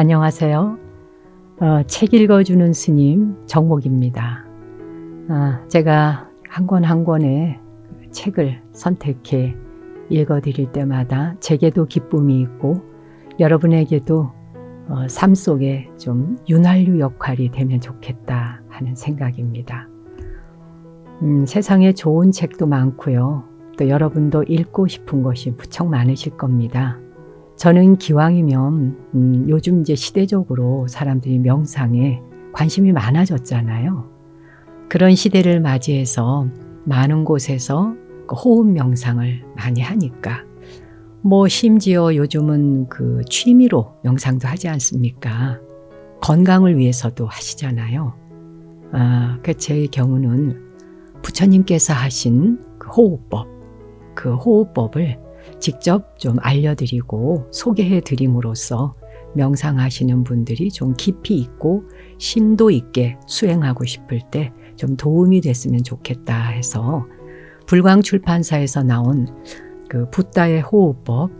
안녕하세요. 책 읽어주는 스님 정목입니다. 제가 한 권 한 권의 책을 선택해 읽어드릴 때마다 제게도 기쁨이 있고 여러분에게도 삶 속에 좀 윤활유 역할이 되면 좋겠다 하는 생각입니다. 세상에 좋은 책도 많고요. 또 여러분도 읽고 싶은 것이 무척 많으실 겁니다. 저는 기왕이면 요즘 이제 시대적으로 사람들이 명상에 관심이 많아졌잖아요. 그런 시대를 맞이해서 많은 곳에서 호흡 명상을 많이 하니까 심지어 요즘은 그 취미로 명상도 하지 않습니까? 건강을 위해서도 하시잖아요. 제 경우는 부처님께서 하신 그 호흡법을 직접 좀 알려드리고 소개해드림으로써 명상하시는 분들이 좀 깊이 있고 심도 있게 수행하고 싶을 때 좀 도움이 됐으면 좋겠다 해서 불광 출판사에서 나온 그 붓다의 호흡법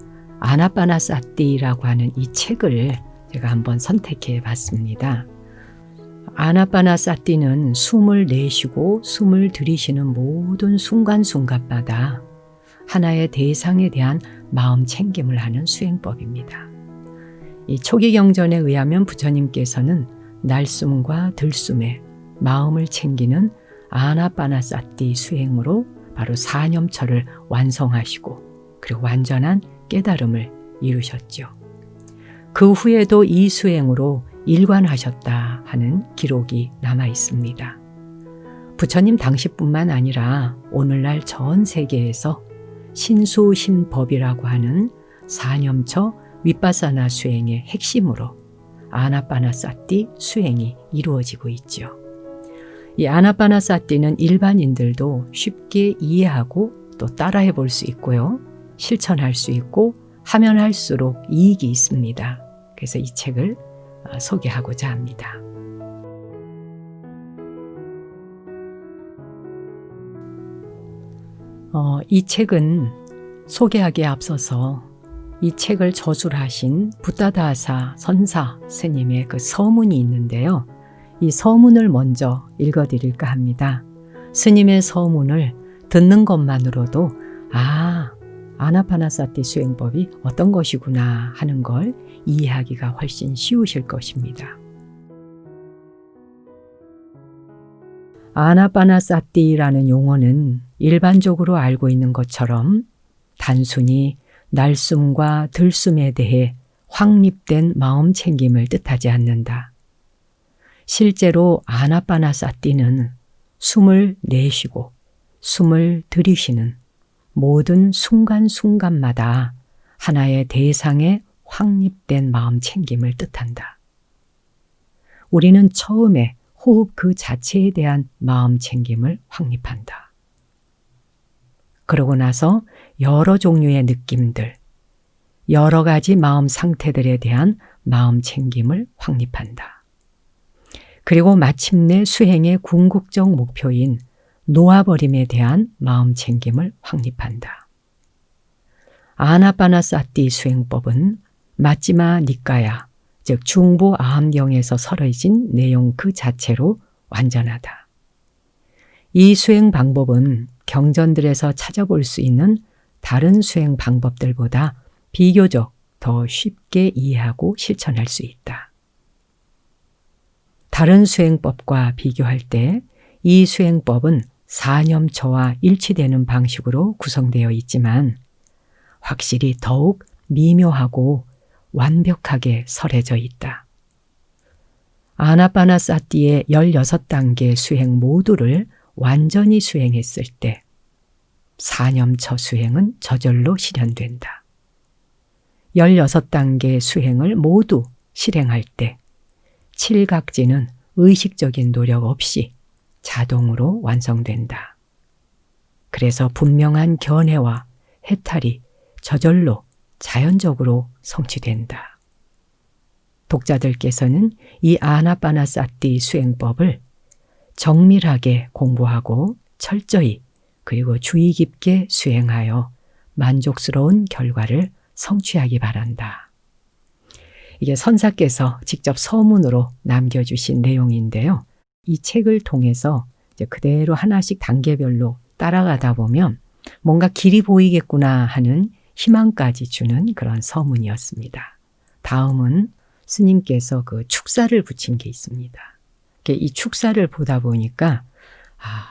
아나빠나사티라고 하는 이 책을 제가 한번 선택해 봤습니다. 아나빠나사티는 숨을 내쉬고 숨을 들이쉬는 모든 순간순간마다 하나의 대상에 대한 마음 챙김을 하는 수행법입니다. 이 초기 경전에 의하면 부처님께서는 날숨과 들숨에 마음을 챙기는 아나빠나사티 수행으로 바로 사념처를 완성하시고 그리고 완전한 깨달음을 이루셨죠. 그 후에도 이 수행으로 일관하셨다 하는 기록이 남아 있습니다. 부처님 당시뿐만 아니라 오늘날 전 세계에서 신수신법이라고 하는 사념처 윗바사나 수행의 핵심으로 아나빠나사티 수행이 이루어지고 있죠. 이 아나빠나사티는 일반인들도 쉽게 이해하고 또 따라해 볼 수 있고요. 실천할 수 있고 하면 할수록 이익이 있습니다. 그래서 이 책을 소개하고자 합니다. 이 책은 소개하기에 앞서서 이 책을 저술하신 붓다다사 선사 스님의 그 서문이 있는데요. 이 서문을 먼저 읽어드릴까 합니다. 스님의 서문을 듣는 것만으로도 아나빠나사티 수행법이 어떤 것이구나 하는 걸 이해하기가 훨씬 쉬우실 것입니다. 아나빠나사티라는 용어는 일반적으로 알고 있는 것처럼 단순히 날숨과 들숨에 대해 확립된 마음 챙김을 뜻하지 않는다. 실제로 아나빠나사티는 숨을 내쉬고 숨을 들이쉬는 모든 순간순간마다 하나의 대상에 확립된 마음 챙김을 뜻한다. 우리는 처음에 호흡 그 자체에 대한 마음 챙김을 확립한다. 그러고 나서 여러 종류의 느낌들, 여러 가지 마음 상태들에 대한 마음 챙김을 확립한다. 그리고 마침내 수행의 궁극적 목표인 놓아버림에 대한 마음 챙김을 확립한다. 아나빠나사티 수행법은 마찌마 니까야, 즉 중부 아함경에서 설해진 내용 그 자체로 완전하다. 이 수행 방법은 경전들에서 찾아볼 수 있는 다른 수행 방법들보다 비교적 더 쉽게 이해하고 실천할 수 있다. 다른 수행법과 비교할 때 이 수행법은 사념처와 일치되는 방식으로 구성되어 있지만 확실히 더욱 미묘하고 완벽하게 설해져 있다. 아나빠나사티의 16단계 수행 모두를 완전히 수행했을 때 사념처 수행은 저절로 실현된다. 16단계 수행을 모두 실행할 때 칠각지는 의식적인 노력 없이 자동으로 완성된다. 그래서 분명한 견해와 해탈이 저절로 자연적으로 성취된다. 독자들께서는 이 아나빠나사티 수행법을 정밀하게 공부하고 철저히 그리고 주의 깊게 수행하여 만족스러운 결과를 성취하기 바란다. 이게 선사께서 직접 서문으로 남겨주신 내용인데요. 이 책을 통해서 이제 그대로 하나씩 단계별로 따라가다 보면 뭔가 길이 보이겠구나 하는 희망까지 주는 그런 서문이었습니다. 다음은 스님께서 그 축사를 붙인 게 있습니다. 이 축사를 보다 보니까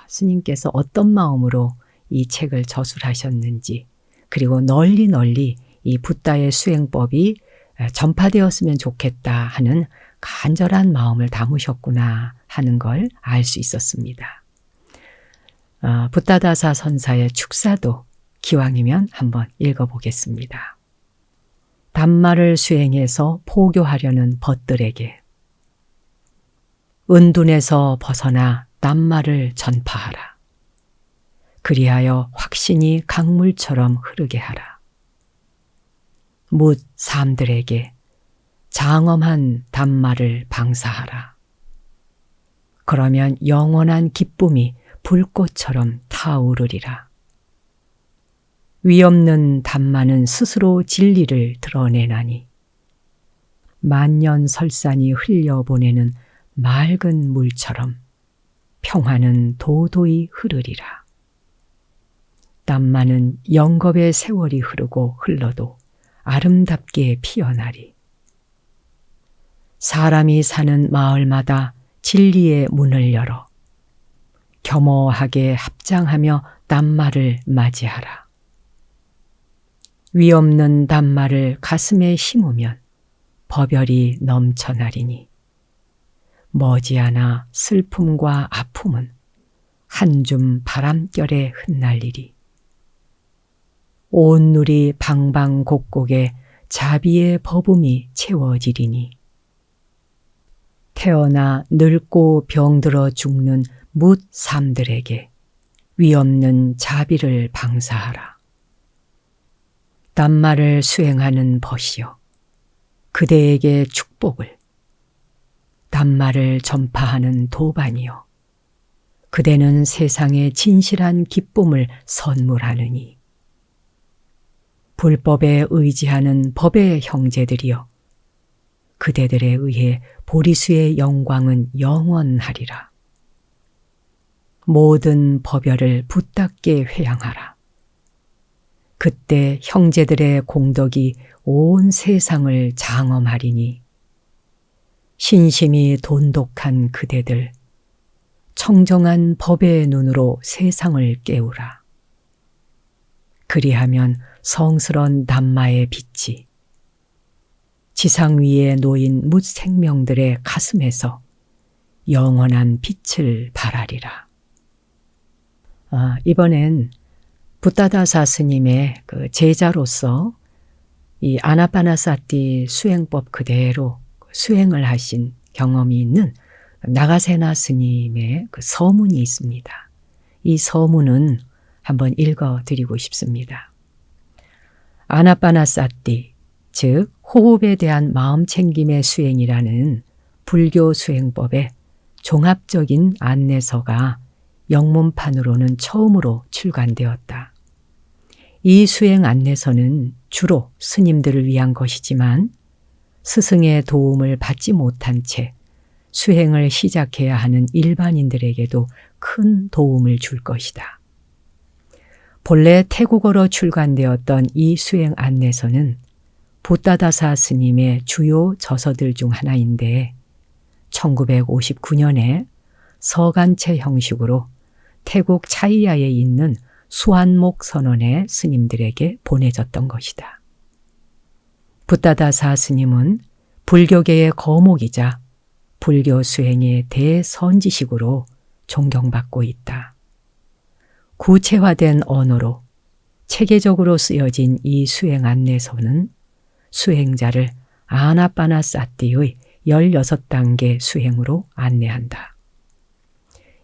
스님께서 어떤 마음으로 이 책을 저술하셨는지, 그리고 널리 이 붓다의 수행법이 전파되었으면 좋겠다 하는 간절한 마음을 담으셨구나 하는 걸 알 수 있었습니다. 붓다다사 선사의 축사도 기왕이면 한번 읽어보겠습니다. 담마를 수행해서 포교하려는 벗들에게 은둔에서 벗어나 담마를 전파하라. 그리하여 확신이 강물처럼 흐르게 하라. 묻 삶들에게 장엄한 담마를 방사하라. 그러면 영원한 기쁨이 불꽃처럼 타오르리라. 위없는 담마는 스스로 진리를 드러내나니 만년설산이 흘려보내는 맑은 물처럼 평화는 도도히 흐르리라. 담마는 영겁의 세월이 흐르고 흘러도 아름답게 피어나리. 사람이 사는 마을마다 진리의 문을 열어 겸허하게 합장하며 담마를 맞이하라. 위없는 담마를 가슴에 심으면 법열이 넘쳐나리니 머지않아 슬픔과 아픔은 한 줌 바람결에 흩날리리. 온 누리 방방곡곡에 자비의 버음이 채워지리니 태어나 늙고 병들어 죽는 묻 삶들에게 위없는 자비를 방사하라. 담마를 수행하는 벗이여 그대에게 축복을, 담마를 전파하는 도반이여 그대는 세상에 진실한 기쁨을 선물하느니 불법에 의지하는 법의 형제들이여 그대들에 의해 보리수의 영광은 영원하리라. 모든 법열을 붓답게 회양하라. 그때 형제들의 공덕이 온 세상을 장엄하리니 신심이 돈독한 그대들 청정한 법의 눈으로 세상을 깨우라. 그리하면 성스런 담마의 빛이 지상 위에 놓인 묻 생명들의 가슴에서 영원한 빛을 발하리라. 이번엔 붓다다사 스님의 그 제자로서 이 아나파나사티 수행법 그대로 수행을 하신 경험이 있는 나가세나 스님의 그 서문이 있습니다. 이 서문은 한번 읽어드리고 싶습니다. 아나파나사티, 즉 호흡에 대한 마음챙김의 수행이라는 불교 수행법의 종합적인 안내서가 영문판으로는 처음으로 출간되었다. 이 수행 안내서는 주로 스님들을 위한 것이지만 스승의 도움을 받지 못한 채 수행을 시작해야 하는 일반인들에게도 큰 도움을 줄 것이다. 본래 태국어로 출간되었던 이 수행 안내서는 붓다다사 스님의 주요 저서들 중 하나인데 1959년에 서간체 형식으로 태국 차이야에 있는 수한목 선원의 스님들에게 보내졌던 것이다. 붓다다사 스님은 불교계의 거목이자 불교 수행의 대선지식으로 존경받고 있다. 구체화된 언어로 체계적으로 쓰여진 이 수행 안내서는 수행자를 아나파나사티의 16단계 수행으로 안내한다.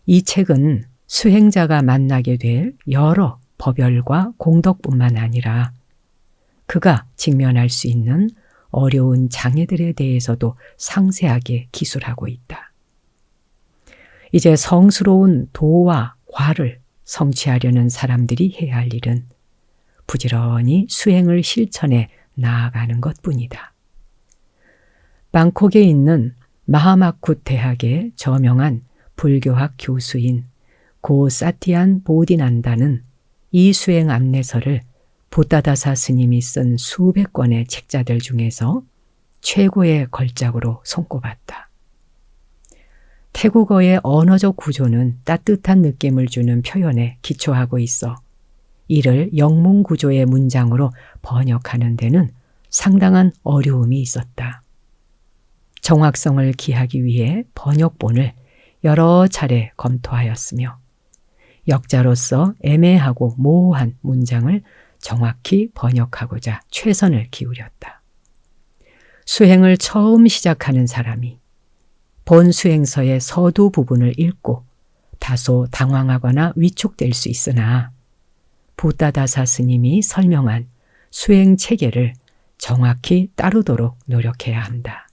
이 책은 수행자가 만나게 될 여러 법열과 공덕뿐만 아니라 그가 직면할 수 있는 어려운 장애들에 대해서도 상세하게 기술하고 있다. 이제 성스러운 도와 과를 성취하려는 사람들이 해야 할 일은 부지런히 수행을 실천해 나아가는 것뿐이다. 방콕에 있는 마하마쿠 대학의 저명한 불교학 교수인 고 사티안 보디난다는 이 수행 안내서를 부다다사 스님이 쓴 수백 권의 책자들 중에서 최고의 걸작으로 손꼽았다. 태국어의 언어적 구조는 따뜻한 느낌을 주는 표현에 기초하고 있어 이를 영문 구조의 문장으로 번역하는 데는 상당한 어려움이 있었다. 정확성을 기하기 위해 번역본을 여러 차례 검토하였으며 역자로서 애매하고 모호한 문장을 정확히 번역하고자 최선을 기울였다. 수행을 처음 시작하는 사람이 본 수행서의 서두 부분을 읽고 다소 당황하거나 위축될 수 있으나 부다다사 스님이 설명한 수행 체계를 정확히 따르도록 노력해야 한다.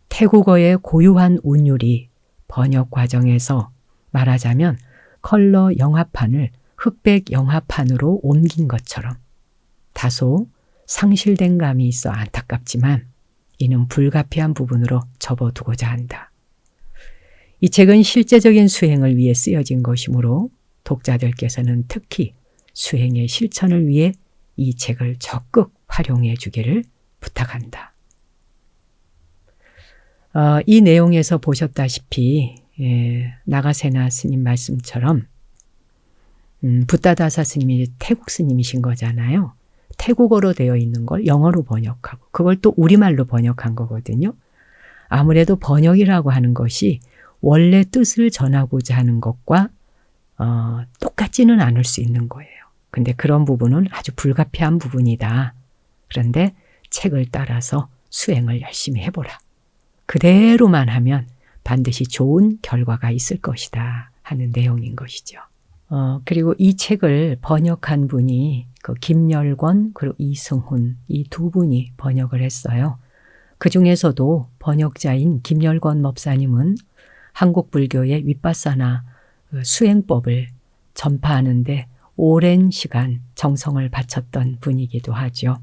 태국어의 고유한 운율이 번역 과정에서 말하자면 컬러 영화판을 흑백 영화판으로 옮긴 것처럼 다소 상실된 감이 있어 안타깝지만 이는 불가피한 부분으로 접어두고자 한다. 이 책은 실제적인 수행을 위해 쓰여진 것이므로 독자들께서는 특히 수행의 실천을 위해 이 책을 적극 활용해 주기를 부탁한다. 이 내용에서 보셨다시피 나가세나 스님 말씀처럼 부다다사 스님이 태국 스님이신 거잖아요. 태국어로 되어 있는 걸 영어로 번역하고 그걸 또 우리말로 번역한 거거든요. 아무래도 번역이라고 하는 것이 원래 뜻을 전하고자 하는 것과 똑같지는 않을 수 있는 거예요. 근데 그런 부분은 아주 불가피한 부분이다. 그런데 책을 따라서 수행을 열심히 해보라. 그대로만 하면 반드시 좋은 결과가 있을 것이다 하는 내용인 것이죠. 그리고 이 책을 번역한 분이 그 김열권 그리고 이승훈 이 두 분이 번역을 했어요. 그 중에서도 번역자인 김열권 법사님은 한국 불교의 윗바사나 수행법을 전파하는데 오랜 시간 정성을 바쳤던 분이기도 하죠.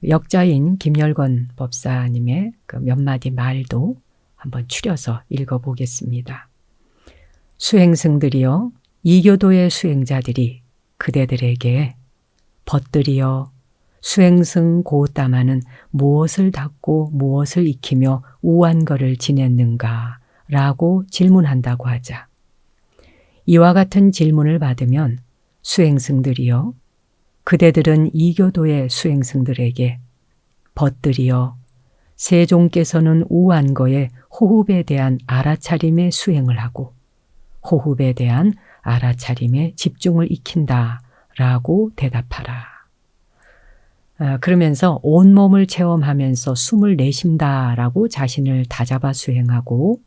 역자인 김열권 법사님의 그 몇 마디 말도 한번 추려서 읽어보겠습니다. 수행승들이여 이교도의 수행자들이 그대들에게 벗들이여 수행승 고따마는 무엇을 닦고 무엇을 익히며 우한 거를 지냈는가 라고 질문한다고 하자. 이와 같은 질문을 받으면 수행승들이여 그대들은 이교도의 수행승들에게 벗들이여 세종께서는 우한거의 호흡에 대한 알아차림의 수행을 하고 호흡에 대한 알아차림에 집중을 익힌다 라고 대답하라. 그러면서 온몸을 체험하면서 숨을 내쉰다 라고 자신을 다잡아 수행하고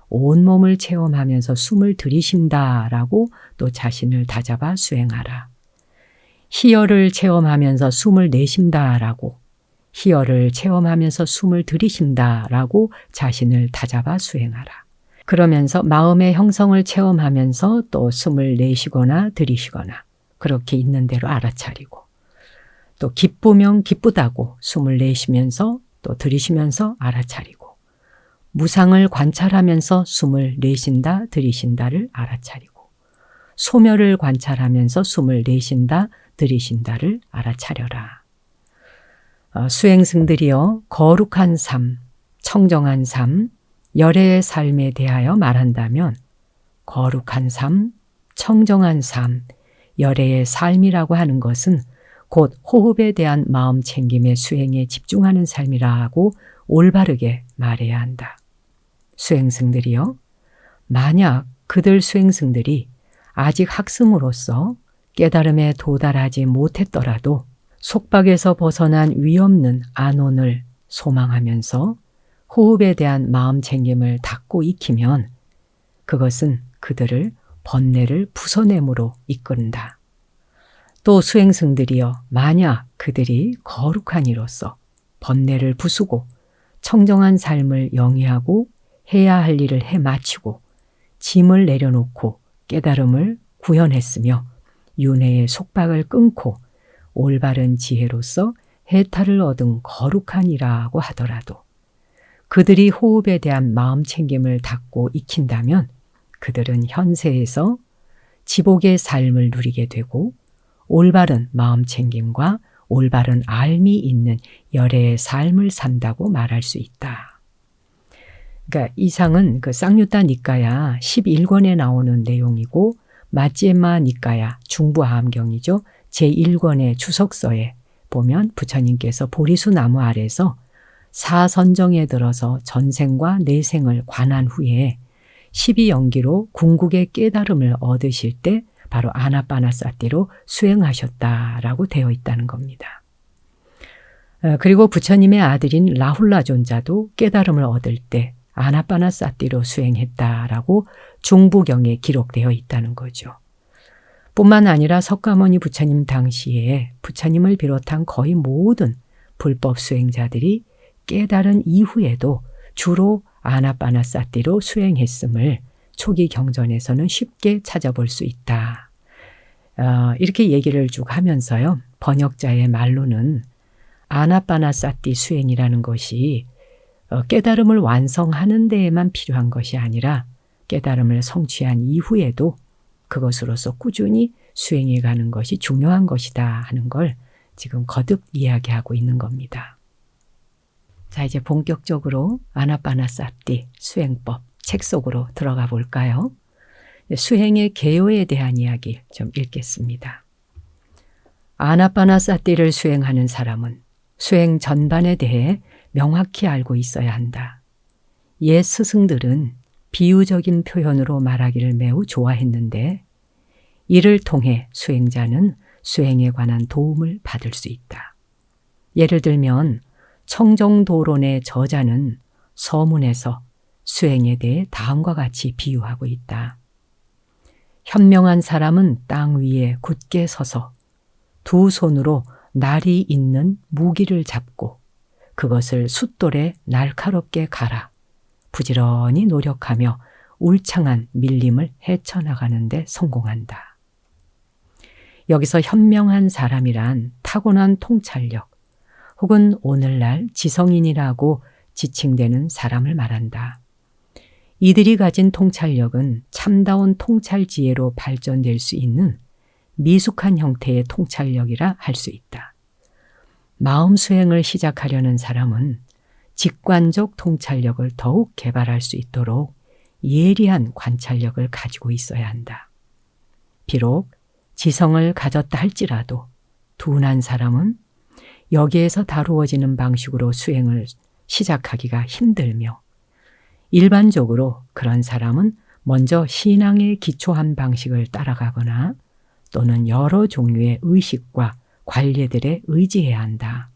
온몸을 체험하면서 숨을 들이쉰다 라고 또 자신을 다잡아 수행하라. 희열을 체험하면서 숨을 내쉰다 라고 희열을 체험하면서 숨을 들이쉰다 라고 자신을 다잡아 수행하라. 그러면서 마음의 형성을 체험하면서 또 숨을 내쉬거나 들이쉬거나 그렇게 있는 대로 알아차리고 또 기쁘면 기쁘다고 숨을 내쉬면서 또 들이쉬면서 알아차리고 무상을 관찰하면서 숨을 내쉰다 들이쉰다를 알아차리고 소멸을 관찰하면서 숨을 내쉰다 들이쉰다를 알아차려라. 수행승들이여 거룩한 삶, 청정한 삶, 열애의 삶에 대하여 말한다면 거룩한 삶, 청정한 삶, 열애의 삶이라고 하는 것은 곧 호흡에 대한 마음 챙김의 수행에 집중하는 삶이라고 올바르게 말해야 한다. 수행승들이여 만약 그들 수행승들이 아직 학승으로서 깨달음에 도달하지 못했더라도 속박에서 벗어난 위없는 안온을 소망하면서 호흡에 대한 마음 챙김을 닦고 익히면 그것은 그들을 번뇌를 부숴냄으로 이끈다. 또 수행승들이여 만약 그들이 거룩한 이로서 번뇌를 부수고 청정한 삶을 영위하고 해야 할 일을 해 마치고 짐을 내려놓고 깨달음을 구현했으며 윤회의 속박을 끊고 올바른 지혜로서 해탈을 얻은 거룩한 이라고 하더라도 그들이 호흡에 대한 마음 챙김을 닫고 익힌다면 그들은 현세에서 지복의 삶을 누리게 되고 올바른 마음 챙김과 올바른 알미 있는 열애의 삶을 산다고 말할 수 있다. 그러니까 이상은 그 쌍유타 니까야 11권에 나오는 내용이고 마찌엠마 니까야 중부하암경이죠. 제1권의 주석서에 보면 부처님께서 보리수 나무 아래서 사선정에 들어서 전생과 내생을 관한 후에 12연기로 궁극의 깨달음을 얻으실 때 바로 아나빠나사티로 수행하셨다라고 되어 있다는 겁니다. 그리고 부처님의 아들인 라훌라 존자도 깨달음을 얻을 때 아나빠나사티로 수행했다라고 중부경에 기록되어 있다는 거죠. 뿐만 아니라 석가모니 부처님 당시에 부처님을 비롯한 거의 모든 불법 수행자들이 깨달은 이후에도 주로 아나빠나사티로 수행했음을 초기 경전에서는 쉽게 찾아볼 수 있다. 이렇게 얘기를 쭉 하면서요. 번역자의 말로는 아나빠나사티 수행이라는 것이 깨달음을 완성하는 데에만 필요한 것이 아니라 깨달음을 성취한 이후에도 그것으로서 꾸준히 수행해 가는 것이 중요한 것이다 하는 걸 지금 거듭 이야기하고 있는 겁니다. 자, 이제 본격적으로 아나빠나사티 수행법 책 속으로 들어가 볼까요? 수행의 개요에 대한 이야기 좀 읽겠습니다. 아나빠나사티를 수행하는 사람은 수행 전반에 대해 명확히 알고 있어야 한다. 옛 스승들은 비유적인 표현으로 말하기를 매우 좋아했는데 이를 통해 수행자는 수행에 관한 도움을 받을 수 있다. 예를 들면 청정도론의 저자는 서문에서 수행에 대해 다음과 같이 비유하고 있다. 현명한 사람은 땅 위에 굳게 서서 두 손으로 날이 있는 무기를 잡고 그것을 숫돌에 날카롭게 갈아 부지런히 노력하며 울창한 밀림을 헤쳐나가는 데 성공한다. 여기서 현명한 사람이란 타고난 통찰력 혹은 오늘날 지성인이라고 지칭되는 사람을 말한다. 이들이 가진 통찰력은 참다운 통찰 지혜로 발전될 수 있는 미숙한 형태의 통찰력이라 할 수 있다. 마음 수행을 시작하려는 사람은 직관적 통찰력을 더욱 개발할 수 있도록 예리한 관찰력을 가지고 있어야 한다. 비록 지성을 가졌다 할지라도 둔한 사람은 여기에서 다루어지는 방식으로 수행을 시작하기가 힘들며 일반적으로 그런 사람은 먼저 신앙에 기초한 방식을 따라가거나 또는 여러 종류의 의식과 관례들에 의지해야 한다.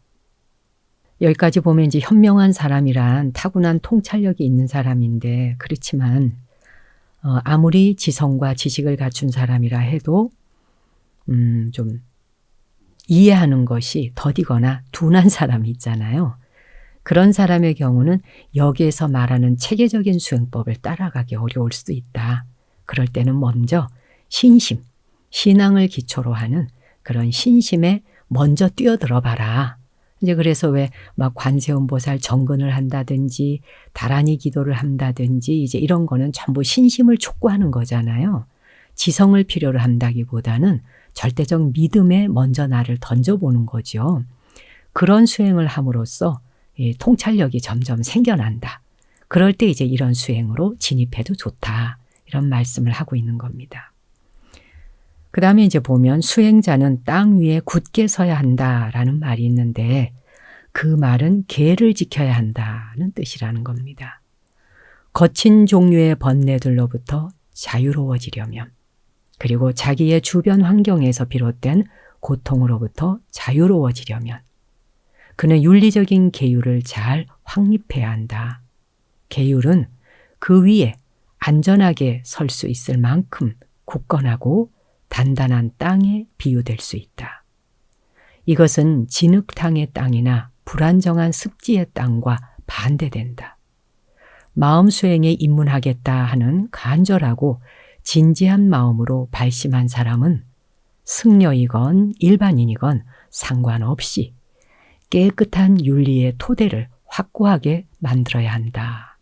여기까지 보면 이제 현명한 사람이란 타고난 통찰력이 있는 사람인데 그렇지만 아무리 지성과 지식을 갖춘 사람이라 해도 좀 이해하는 것이 더디거나 둔한 사람이 있잖아요. 그런 사람의 경우는 여기에서 말하는 체계적인 수행법을 따라가기 어려울 수도 있다. 그럴 때는 먼저 신심, 신앙을 기초로 하는 그런 신심에 먼저 뛰어들어 봐라. 이제 그래서 왜 막 관세음보살 정근을 한다든지 다라니 기도를 한다든지 이제 이런 거는 전부 신심을 촉구하는 거잖아요. 지성을 필요로 한다기보다는 절대적 믿음에 먼저 나를 던져보는 거죠. 그런 수행을 함으로써 통찰력이 점점 생겨난다. 그럴 때 이제 이런 수행으로 진입해도 좋다. 이런 말씀을 하고 있는 겁니다. 그 다음에 이제 보면 수행자는 땅 위에 굳게 서야 한다라는 말이 있는데 그 말은 계를 지켜야 한다는 뜻이라는 겁니다. 거친 종류의 번뇌들로부터 자유로워지려면 그리고 자기의 주변 환경에서 비롯된 고통으로부터 자유로워지려면 그는 윤리적인 계율을 잘 확립해야 한다. 계율은 그 위에 안전하게 설 수 있을 만큼 굳건하고 단단한 땅에 비유될 수 있다. 이것은 진흙탕의 땅이나 불안정한 습지의 땅과 반대된다. 마음 수행에 입문하겠다 하는 간절하고 진지한 마음으로 발심한 사람은 승려이건 일반인이건 상관없이 깨끗한 윤리의 토대를 확고하게 만들어야 한다.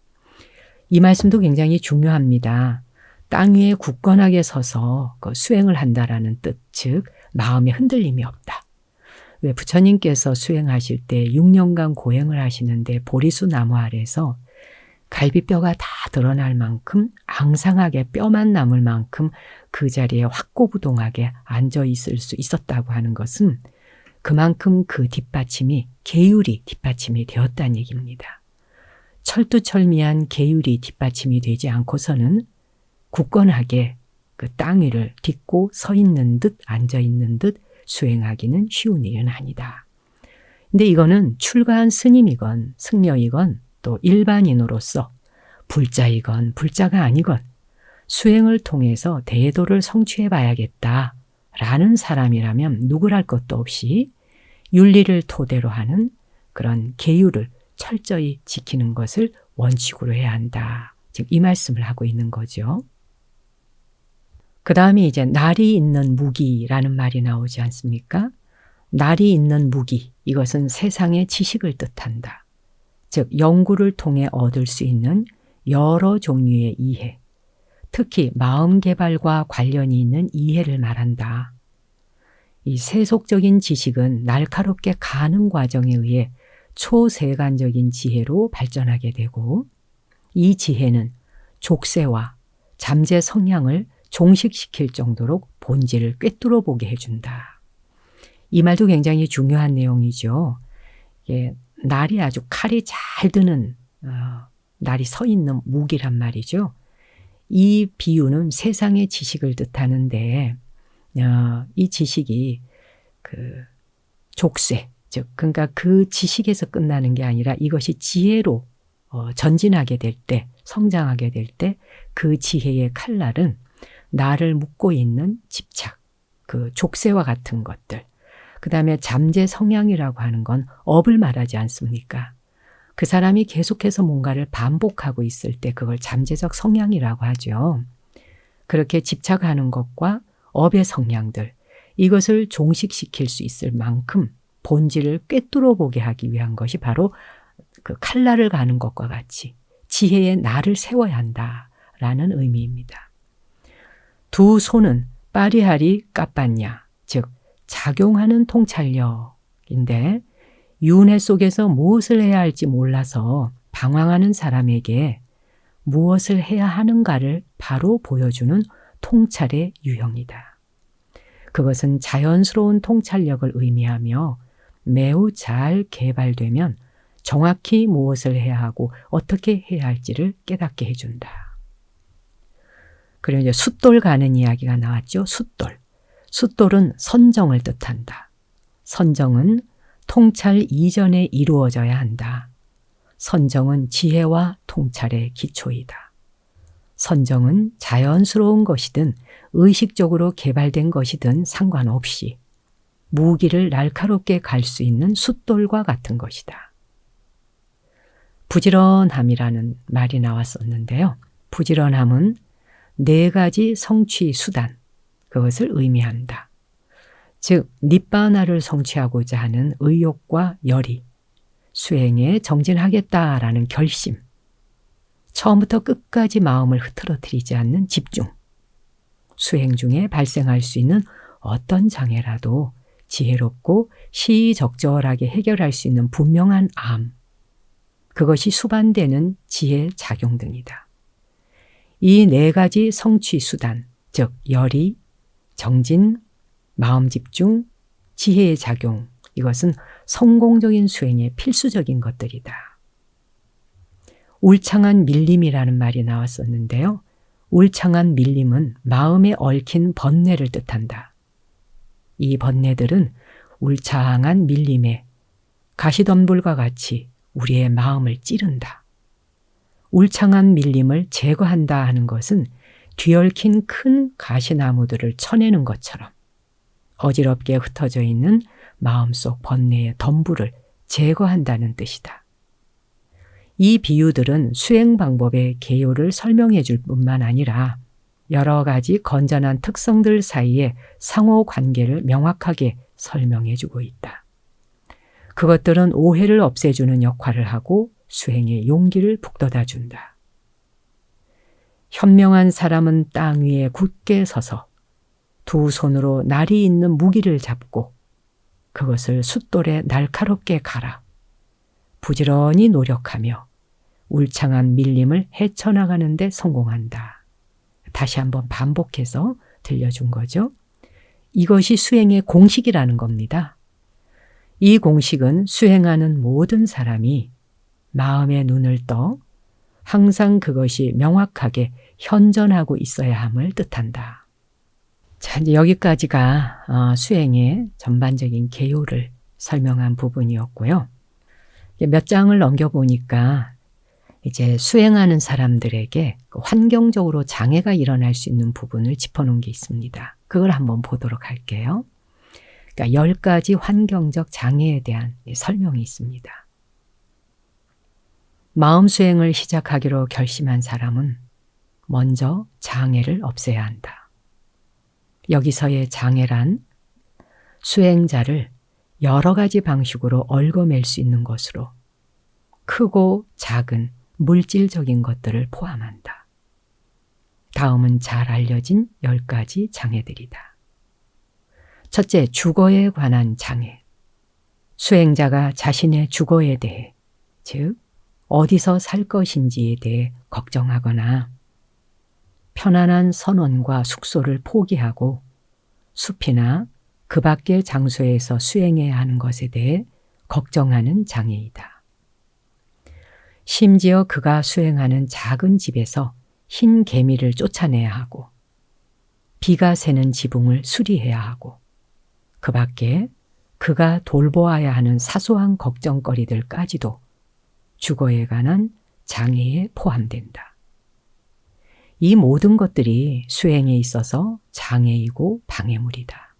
이 말씀도 굉장히 중요합니다. 땅 위에 굳건하게 서서 수행을 한다라는 뜻, 즉 마음에 흔들림이 없다. 왜 부처님께서 수행하실 때 6년간 고행을 하시는데 보리수 나무 아래서 갈비뼈가 다 드러날 만큼 앙상하게 뼈만 남을 만큼 그 자리에 확고부동하게 앉아 있을 수 있었다고 하는 것은 그만큼 그 뒷받침이 계율이 뒷받침이 되었다는 얘기입니다. 철두철미한 계율이 뒷받침이 되지 않고서는 굳건하게 그 땅 위를 딛고 서 있는 듯 앉아 있는 듯 수행하기는 쉬운 일은 아니다. 근데 이거는 출가한 스님이건 승려이건 또 일반인으로서 불자이건 불자가 아니건 수행을 통해서 대도를 성취해 봐야겠다라는 사람이라면 누구랄 것도 없이 윤리를 토대로 하는 그런 계율을 철저히 지키는 것을 원칙으로 해야 한다. 지금 이 말씀을 하고 있는 거죠. 그 다음에 이제 날이 있는 무기라는 말이 나오지 않습니까? 날이 있는 무기, 이것은 세상의 지식을 뜻한다. 즉 연구를 통해 얻을 수 있는 여러 종류의 이해, 특히 마음 개발과 관련이 있는 이해를 말한다. 이 세속적인 지식은 날카롭게 가는 과정에 의해 초세간적인 지혜로 발전하게 되고 이 지혜는 족쇄와 잠재 성향을 종식시킬 정도로 본질을 꿰뚫어 보게 해준다. 이 말도 굉장히 중요한 내용이죠. 날이 아주 칼이 잘 드는 날이 서 있는 무기란 말이죠. 이 비유는 세상의 지식을 뜻하는데 이 지식이 그 족쇄, 즉 그러니까 그 지식에서 끝나는 게 아니라 이것이 지혜로 전진하게 될 때, 성장하게 될 때 그 지혜의 칼날은 나를 묶고 있는 집착, 그 족쇄와 같은 것들, 그 다음에 잠재 성향이라고 하는 건 업을 말하지 않습니까? 그 사람이 계속해서 뭔가를 반복하고 있을 때 그걸 잠재적 성향이라고 하죠. 그렇게 집착하는 것과 업의 성향들, 이것을 종식시킬 수 있을 만큼 본질을 꿰뚫어 보게 하기 위한 것이 바로 그 칼날을 가는 것과 같이 지혜의 날을 세워야 한다라는 의미입니다. 두 손은 빠리하리 까빠냐, 즉 작용하는 통찰력인데 윤회 속에서 무엇을 해야 할지 몰라서 방황하는 사람에게 무엇을 해야 하는가를 바로 보여주는 통찰의 유형이다. 그것은 자연스러운 통찰력을 의미하며 매우 잘 개발되면 정확히 무엇을 해야 하고 어떻게 해야 할지를 깨닫게 해준다. 그리고 이제 숫돌 가는 이야기가 나왔죠. 숫돌. 숫돌은 선정을 뜻한다. 선정은 통찰 이전에 이루어져야 한다. 선정은 지혜와 통찰의 기초이다. 선정은 자연스러운 것이든 의식적으로 개발된 것이든 상관없이 무기를 날카롭게 갈 수 있는 숫돌과 같은 것이다. 부지런함이라는 말이 나왔었는데요. 부지런함은 4가지 성취 수단, 그것을 의미한다. 즉 니바나를 성취하고자 하는 의욕과 열의, 수행에 정진하겠다라는 결심, 처음부터 끝까지 마음을 흐트러뜨리지 않는 집중, 수행 중에 발생할 수 있는 어떤 장애라도 지혜롭고 시의적절하게 해결할 수 있는 분명한 암, 그것이 수반되는 지혜 작용 등이다. 이 4가지 성취 수단, 즉 열의, 정진, 마음 집중, 지혜의 작용, 이것은 성공적인 수행의 필수적인 것들이다. 울창한 밀림이라는 말이 나왔었는데요. 울창한 밀림은 마음에 얽힌 번뇌를 뜻한다. 이 번뇌들은 울창한 밀림에 가시덤불과 같이 우리의 마음을 찌른다. 울창한 밀림을 제거한다 하는 것은 뒤얽힌 큰 가시나무들을 쳐내는 것처럼 어지럽게 흩어져 있는 마음속 번뇌의 덤불을 제거한다는 뜻이다. 이 비유들은 수행 방법의 개요를 설명해 줄 뿐만 아니라 여러 가지 건전한 특성들 사이의 상호 관계를 명확하게 설명해 주고 있다. 그것들은 오해를 없애주는 역할을 하고 수행의 용기를 북돋아 준다. 현명한 사람은 땅 위에 굳게 서서 두 손으로 날이 있는 무기를 잡고 그것을 숫돌에 날카롭게 갈아 부지런히 노력하며 울창한 밀림을 헤쳐나가는 데 성공한다. 다시 한번 반복해서 들려준 거죠. 이것이 수행의 공식이라는 겁니다. 이 공식은 수행하는 모든 사람이 마음의 눈을 떠 항상 그것이 명확하게 현존하고 있어야 함을 뜻한다. 자, 이제 여기까지가 수행의 전반적인 개요를 설명한 부분이었고요. 몇 장을 넘겨보니까 이제 수행하는 사람들에게 환경적으로 장애가 일어날 수 있는 부분을 짚어놓은 게 있습니다. 그걸 한번 보도록 할게요. 그러니까 10가지 환경적 장애에 대한 설명이 있습니다. 마음 수행을 시작하기로 결심한 사람은 먼저 장애를 없애야 한다. 여기서의 장애란 수행자를 여러 가지 방식으로 얽어맬 수 있는 것으로 크고 작은 물질적인 것들을 포함한다. 다음은 잘 알려진 10가지 장애들이다. 첫째, 주거에 관한 장애. 수행자가 자신의 주거에 대해, 즉 어디서 살 것인지에 대해 걱정하거나 편안한 선원과 숙소를 포기하고 숲이나 그 밖의 장소에서 수행해야 하는 것에 대해 걱정하는 장애이다. 심지어 그가 수행하는 작은 집에서 흰 개미를 쫓아내야 하고 비가 새는 지붕을 수리해야 하고 그 밖에 그가 돌보아야 하는 사소한 걱정거리들까지도 주거에 관한 장애에 포함된다. 이 모든 것들이 수행에 있어서 장애이고 방해물이다.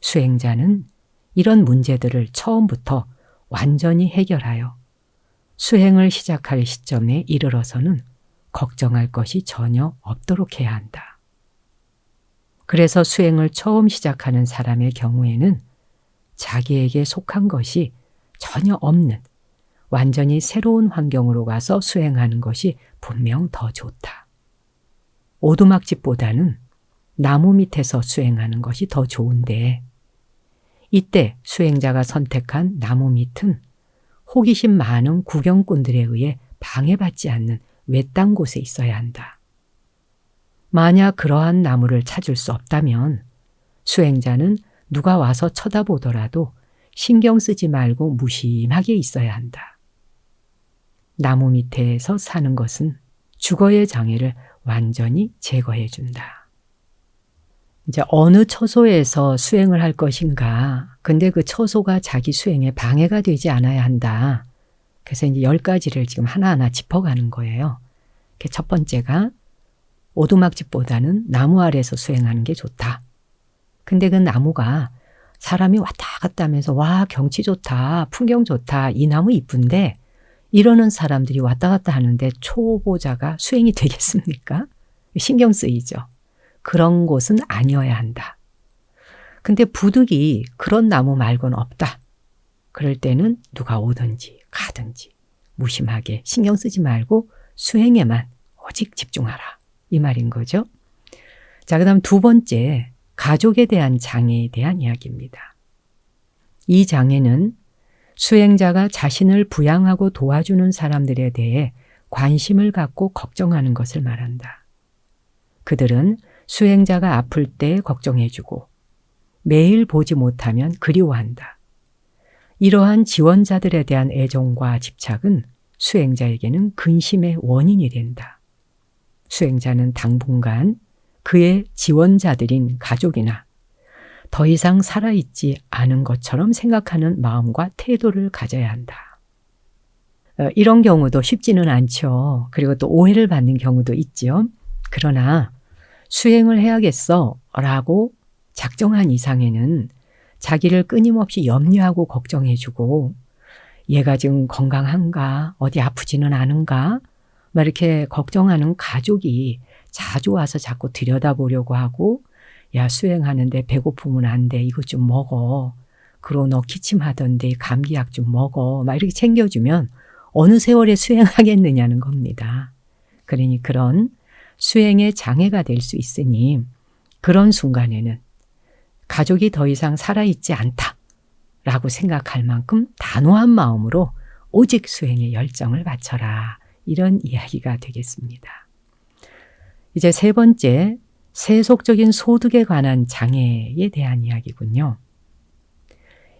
수행자는 이런 문제들을 처음부터 완전히 해결하여 수행을 시작할 시점에 이르러서는 걱정할 것이 전혀 없도록 해야 한다. 그래서 수행을 처음 시작하는 사람의 경우에는 자기에게 속한 것이 전혀 없는 완전히 새로운 환경으로 가서 수행하는 것이 분명 더 좋다. 오두막집보다는 나무 밑에서 수행하는 것이 더 좋은데 이때 수행자가 선택한 나무 밑은 호기심 많은 구경꾼들에 의해 방해받지 않는 외딴 곳에 있어야 한다. 만약 그러한 나무를 찾을 수 없다면 수행자는 누가 와서 쳐다보더라도 신경 쓰지 말고 무심하게 있어야 한다. 나무 밑에서 사는 것은 주거의 장애를 완전히 제거해 준다. 이제 어느 처소에서 수행을 할 것인가, 근데 그 처소가 자기 수행에 방해가 되지 않아야 한다. 그래서 이제 10가지를 지금 하나하나 짚어가는 거예요. 첫 번째가 오두막집보다는 나무 아래에서 수행하는 게 좋다. 근데 그 나무가 사람이 왔다 갔다 하면서 와 경치 좋다, 풍경 좋다, 이 나무 이쁜데 이러는 사람들이 왔다 갔다 하는데 초보자가 수행이 되겠습니까? 신경 쓰이죠. 그런 곳은 아니어야 한다. 근데 부득이 그런 나무 말고는 없다. 그럴 때는 누가 오든지 가든지 무심하게 신경 쓰지 말고 수행에만 오직 집중하라. 이 말인 거죠. 자, 그 다음 두 번째, 가족에 대한 장애에 대한 이야기입니다. 이 장애는 수행자가 자신을 부양하고 도와주는 사람들에 대해 관심을 갖고 걱정하는 것을 말한다. 그들은 수행자가 아플 때 걱정해주고 매일 보지 못하면 그리워한다. 이러한 지원자들에 대한 애정과 집착은 수행자에게는 근심의 원인이 된다. 수행자는 당분간 그의 지원자들인 가족이나 더 이상 살아있지 않은 것처럼 생각하는 마음과 태도를 가져야 한다. 이런 경우도 쉽지는 않죠. 그리고 또 오해를 받는 경우도 있죠. 그러나 수행을 해야겠어 라고 작정한 이상에는 자기를 끊임없이 염려하고 걱정해주고 얘가 지금 건강한가, 어디 아프지는 않은가 막 이렇게 걱정하는 가족이 자주 와서 자꾸 들여다보려고 하고 야 수행하는데 배고프면 안 돼, 이거 좀 먹어. 그러고 너 기침하던데 감기약 좀 먹어. 막 이렇게 챙겨주면 어느 세월에 수행하겠느냐는 겁니다. 그러니 그런 수행에 장애가 될 수 있으니 그런 순간에는 가족이 더 이상 살아있지 않다라고 생각할 만큼 단호한 마음으로 오직 수행에 열정을 바쳐라. 이런 이야기가 되겠습니다. 이제 세 번째, 세속적인 소득에 관한 장애에 대한 이야기군요.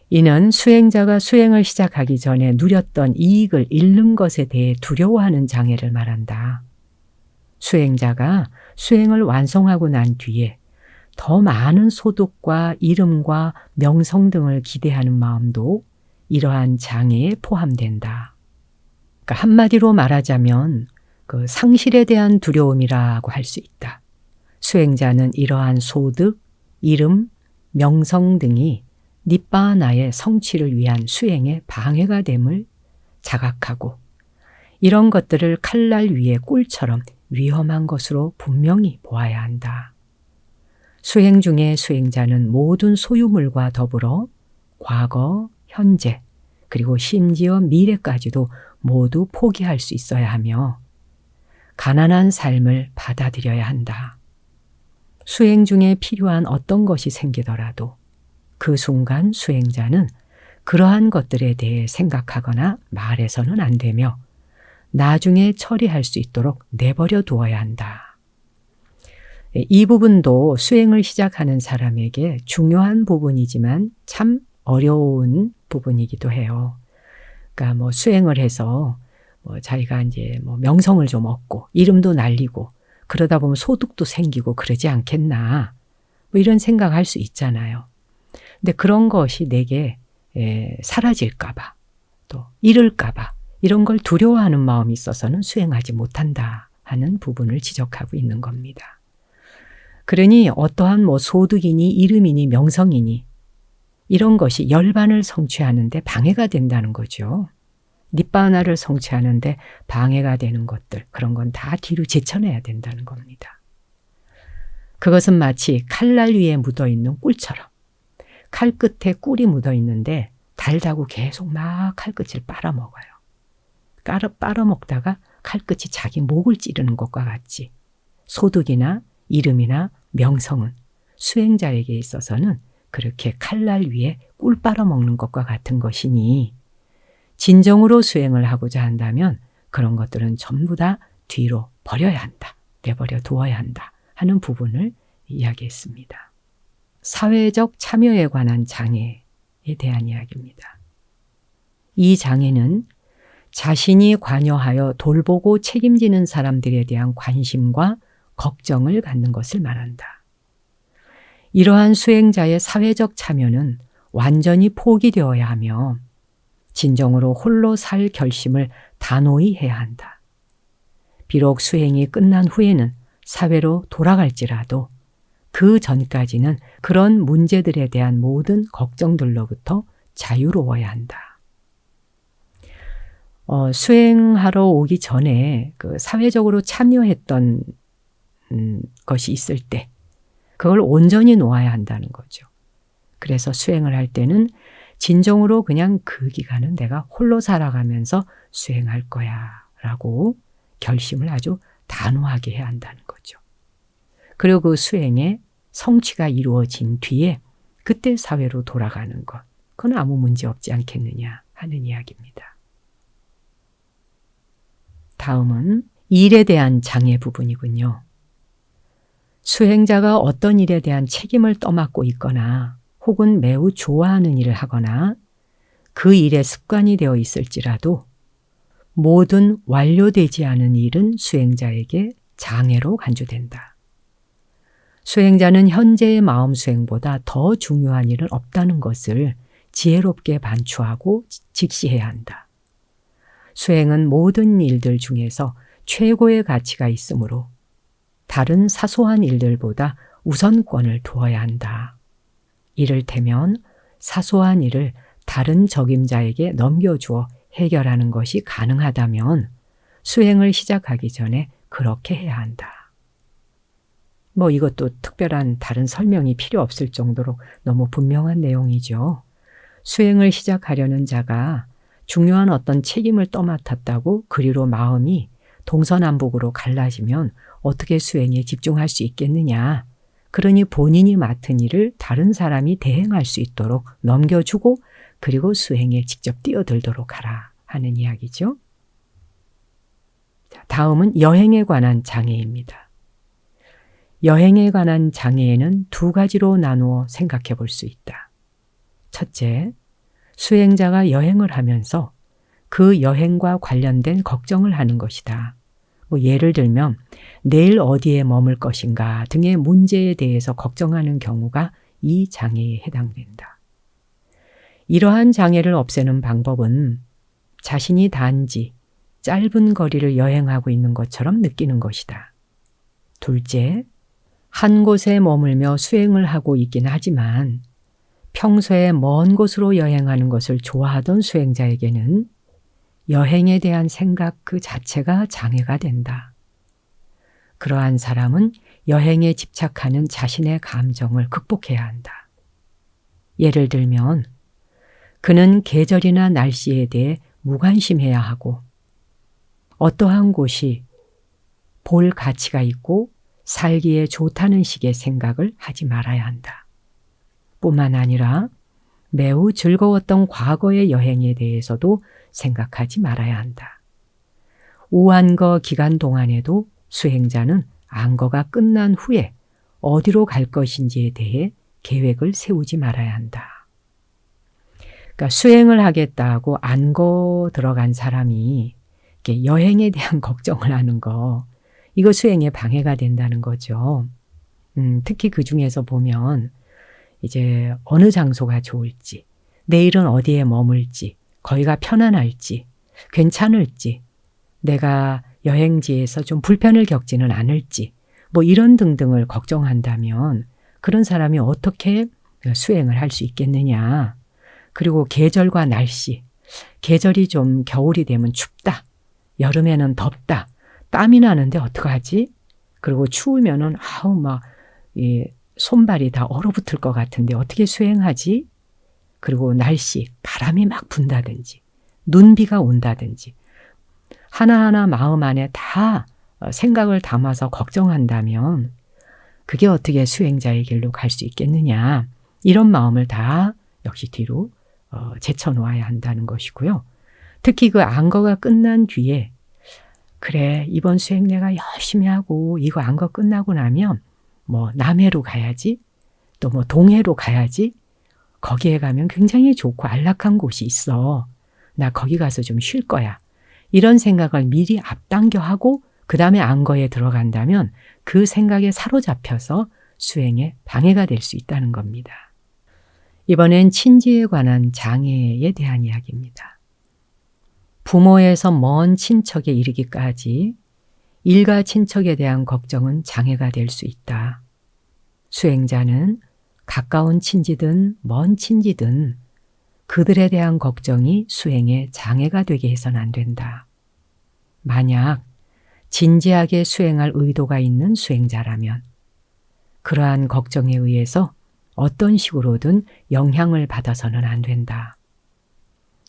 이는 수행자가 수행을 시작하기 전에 누렸던 이익을 잃는 것에 대해 두려워하는 장애를 말한다. 수행자가 수행을 완성하고 난 뒤에 더 많은 소득과 이름과 명성 등을 기대하는 마음도 이러한 장애에 포함된다. 그러니까 한마디로 말하자면 그 상실에 대한 두려움이라고 할 수 있다. 수행자는 이러한 소득, 이름, 명성 등이 니바나의 성취를 위한 수행에 방해가 됨을 자각하고 이런 것들을 칼날 위의 꿀처럼 위험한 것으로 분명히 보아야 한다. 수행 중에 수행자는 모든 소유물과 더불어 과거, 현재, 그리고 심지어 미래까지도 모두 포기할 수 있어야 하며 가난한 삶을 받아들여야 한다. 수행 중에 필요한 어떤 것이 생기더라도 그 순간 수행자는 그러한 것들에 대해 생각하거나 말해서는 안 되며 나중에 처리할 수 있도록 내버려 두어야 한다. 이 부분도 수행을 시작하는 사람에게 중요한 부분이지만 참 어려운 부분이기도 해요. 그러니까 뭐 수행을 해서 자기가 이제 명성을 좀 얻고 이름도 날리고 그러다 보면 소득도 생기고 그러지 않겠나. 이런 생각할 수 있잖아요. 근데 그런 것이 내게 사라질까봐 또 잃을까봐 이런 걸 두려워하는 마음이 있어서는 수행하지 못한다 하는 부분을 지적하고 있는 겁니다. 그러니 어떠한 소득이니 이름이니 명성이니 이런 것이 열반을 성취하는데 방해가 된다는 거죠. 니바나를 성취하는데 방해가 되는 것들, 그런 건 다 뒤로 제쳐내야 된다는 겁니다. 그것은 마치 칼날 위에 묻어있는 꿀처럼 칼 끝에 꿀이 묻어있는데 달다고 계속 막 칼끝을 빨아먹어요. 빨아먹다가 칼끝이 자기 목을 찌르는 것과 같이 소득이나 이름이나 명성은 수행자에게 있어서는 그렇게 칼날 위에 꿀 빨아먹는 것과 같은 것이니 진정으로 수행을 하고자 한다면 그런 것들은 전부 다 뒤로 버려야 한다. 내버려 두어야 한다 하는 부분을 이야기했습니다. 사회적 참여에 관한 장애에 대한 이야기입니다. 이 장애는 자신이 관여하여 돌보고 책임지는 사람들에 대한 관심과 걱정을 갖는 것을 말한다. 이러한 수행자의 사회적 참여는 완전히 포기되어야 하며 진정으로 홀로 살 결심을 단호히 해야 한다. 비록 수행이 끝난 후에는 사회로 돌아갈지라도 그 전까지는 그런 문제들에 대한 모든 걱정들로부터 자유로워야 한다. 수행하러 오기 전에 그 사회적으로 참여했던 것이 있을 때 그걸 온전히 놓아야 한다는 거죠. 그래서 수행을 할 때는 진정으로 그냥 그 기간은 내가 홀로 살아가면서 수행할 거야 라고 결심을 아주 단호하게 해야 한다는 거죠. 그리고 그 수행의 성취가 이루어진 뒤에 그때 사회로 돌아가는 것, 그건 아무 문제 없지 않겠느냐 하는 이야기입니다. 다음은 일에 대한 장애 부분이군요. 수행자가 어떤 일에 대한 책임을 떠맡고 있거나 혹은 매우 좋아하는 일을 하거나 그 일에 습관이 되어 있을지라도 모든 완료되지 않은 일은 수행자에게 장애로 간주된다. 수행자는 현재의 마음 수행보다 더 중요한 일은 없다는 것을 지혜롭게 반추하고 직시해야 한다. 수행은 모든 일들 중에서 최고의 가치가 있으므로 다른 사소한 일들보다 우선권을 두어야 한다. 이를테면 사소한 일을 다른 적임자에게 넘겨주어 해결하는 것이 가능하다면 수행을 시작하기 전에 그렇게 해야 한다. 이것도 특별한 다른 설명이 필요 없을 정도로 너무 분명한 내용이죠. 수행을 시작하려는 자가 중요한 어떤 책임을 떠맡았다고 그리로 마음이 동서남북으로 갈라지면 어떻게 수행에 집중할 수 있겠느냐. 그러니 본인이 맡은 일을 다른 사람이 대행할 수 있도록 넘겨주고 그리고 수행에 직접 뛰어들도록 하라 하는 이야기죠. 다음은 여행에 관한 장애입니다. 여행에 관한 장애에는 두 가지로 나누어 생각해 볼 수 있다. 첫째, 수행자가 여행을 하면서 그 여행과 관련된 걱정을 하는 것이다. 예를 들면 내일 어디에 머물 것인가 등의 문제에 대해서 걱정하는 경우가 이 장애에 해당된다. 이러한 장애를 없애는 방법은 자신이 단지 짧은 거리를 여행하고 있는 것처럼 느끼는 것이다. 둘째, 한 곳에 머물며 수행을 하고 있긴 하지만 평소에 먼 곳으로 여행하는 것을 좋아하던 수행자에게는 여행에 대한 생각 그 자체가 장애가 된다. 그러한 사람은 여행에 집착하는 자신의 감정을 극복해야 한다. 예를 들면 그는 계절이나 날씨에 대해 무관심해야 하고 어떠한 곳이 볼 가치가 있고 살기에 좋다는 식의 생각을 하지 말아야 한다. 뿐만 아니라 매우 즐거웠던 과거의 여행에 대해서도 생각하지 말아야 한다. 우안거 기간 동안에도 수행자는 안거가 끝난 후에 어디로 갈 것인지에 대해 계획을 세우지 말아야 한다. 그러니까 수행을 하겠다고 안거 들어간 사람이 이렇게 여행에 대한 걱정을 하는 거, 이거 수행에 방해가 된다는 거죠. 특히 그 중에서 보면 이제 어느 장소가 좋을지, 내일은 어디에 머물지, 거기가 편안할지, 괜찮을지, 내가 여행지에서 좀 불편을 겪지는 않을지, 이런 등등을 걱정한다면 그런 사람이 어떻게 수행을 할 수 있겠느냐. 그리고 계절과 날씨, 계절이 좀 겨울이 되면 춥다, 여름에는 덥다, 땀이 나는데 어떡하지? 그리고 추우면은 손발이 다 얼어붙을 것 같은데 어떻게 수행하지? 그리고 날씨, 바람이 막 분다든지 눈비가 온다든지 하나하나 마음 안에 다 생각을 담아서 걱정한다면 그게 어떻게 수행자의 길로 갈 수 있겠느냐. 이런 마음을 다 역시 뒤로 제쳐놓아야 한다는 것이고요. 특히 그 안거가 끝난 뒤에 그래, 이번 수행 내가 열심히 하고 이거 안거 끝나고 나면 남해로 가야지, 또 동해로 가야지, 거기에 가면 굉장히 좋고 안락한 곳이 있어. 나 거기 가서 좀 쉴 거야. 이런 생각을 미리 앞당겨 하고 그 다음에 안거에 들어간다면 그 생각에 사로잡혀서 수행에 방해가 될 수 있다는 겁니다. 이번엔 친지에 관한 장애에 대한 이야기입니다. 부모에서 먼 친척에 이르기까지 일가 친척에 대한 걱정은 장애가 될 수 있다. 수행자는 가까운 친지든 먼 친지든 그들에 대한 걱정이 수행에 장애가 되게 해서는 안 된다. 만약 진지하게 수행할 의도가 있는 수행자라면 그러한 걱정에 의해서 어떤 식으로든 영향을 받아서는 안 된다.